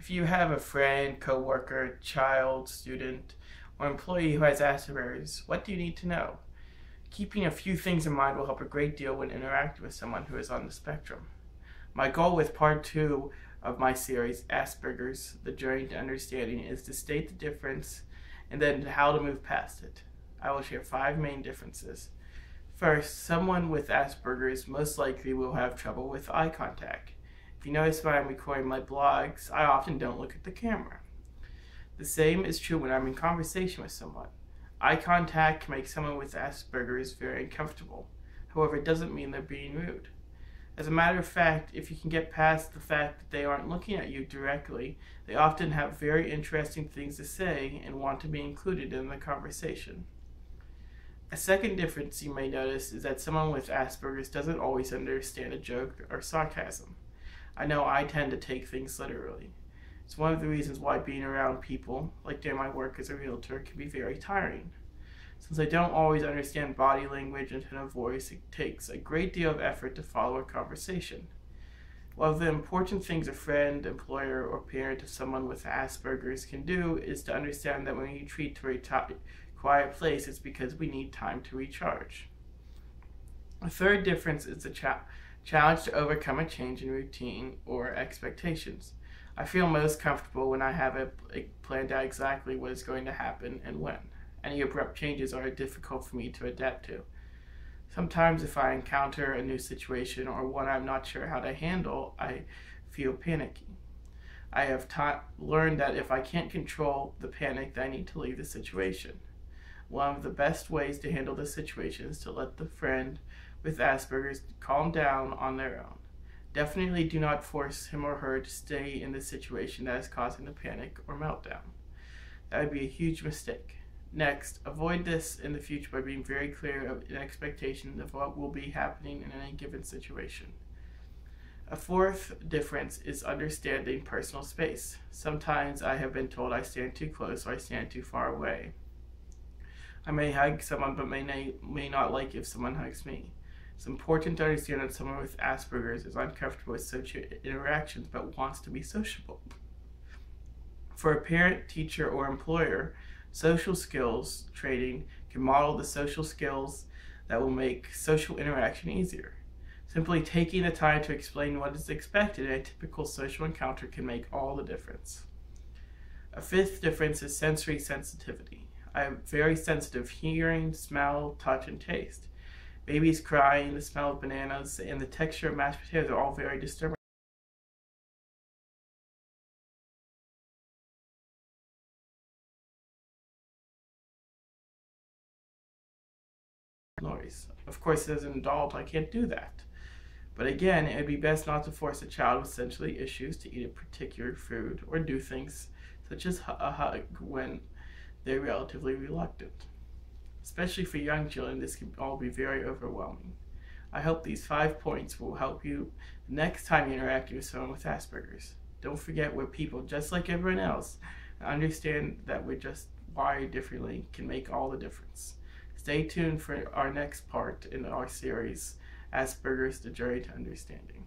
If you have a friend, coworker, child, student, or employee who has Asperger's, what do you need to know? Keeping a few things in mind will help a great deal when interacting with someone who is on the spectrum. My goal with part 2 of my series, Asperger's, The Journey to Understanding, is to state the difference and then how to move past it. I will share 5 main differences. First, someone with Asperger's most likely will have trouble with eye contact. If you notice when I'm recording my blogs, I often don't look at the camera. The same is true when I'm in conversation with someone. Eye contact can make someone with Asperger's very uncomfortable. However, it doesn't mean they're being rude. As a matter of fact, if you can get past the fact that they aren't looking at you directly, they often have very interesting things to say and want to be included in the conversation. A second difference you may notice is that someone with Asperger's doesn't always understand a joke or sarcasm. I know I tend to take things literally. It's one of the reasons why being around people, like during my work as a realtor, can be very tiring. Since I don't always understand body language and tone of voice, it takes a great deal of effort to follow a conversation. One of the important things a friend, employer, or parent of someone with Asperger's can do is to understand that when you retreat to a quiet place, it's because we need time to recharge. A third difference is the challenge to overcome a change in routine or expectations. I feel most comfortable when I have planned out exactly what is going to happen and when. Any abrupt changes are difficult for me to adapt to. Sometimes if I encounter a new situation or one I'm not sure how to handle, I feel panicky. I have learned that if I can't control the panic, then I need to leave the situation. One of the best ways to handle this situation is to let the friend with Asperger's calm down on their own. Definitely do not force him or her to stay in the situation that is causing the panic or meltdown. That would be a huge mistake. Next, avoid this in the future by being very clear in expectations of what will be happening in any given situation. A fourth difference is understanding personal space. Sometimes I have been told I stand too close or I stand too far away. I may hug someone but may not like if someone hugs me. It's important to understand that someone with Asperger's is uncomfortable with social interactions but wants to be sociable. For a parent, teacher, or employer, social skills training can model the social skills that will make social interaction easier. Simply taking the time to explain what is expected in a typical social encounter can make all the difference. A fifth difference is sensory sensitivity. I have very sensitive hearing, smell, touch, and taste. Babies crying, the smell of bananas, and the texture of mashed potatoes are all very disturbing. Noise. Of course, as an adult, I can't do that. But again, it would be best not to force a child with sensory issues to eat a particular food or do things such as a hug when they're relatively reluctant. Especially for young children, this can all be very overwhelming. I hope these 5 points will help you the next time you interact with someone with Asperger's. Don't forget we're people just like everyone else, and understand that we're just wired differently can make all the difference. Stay tuned for our next part in our series, Asperger's, The Journey to Understanding.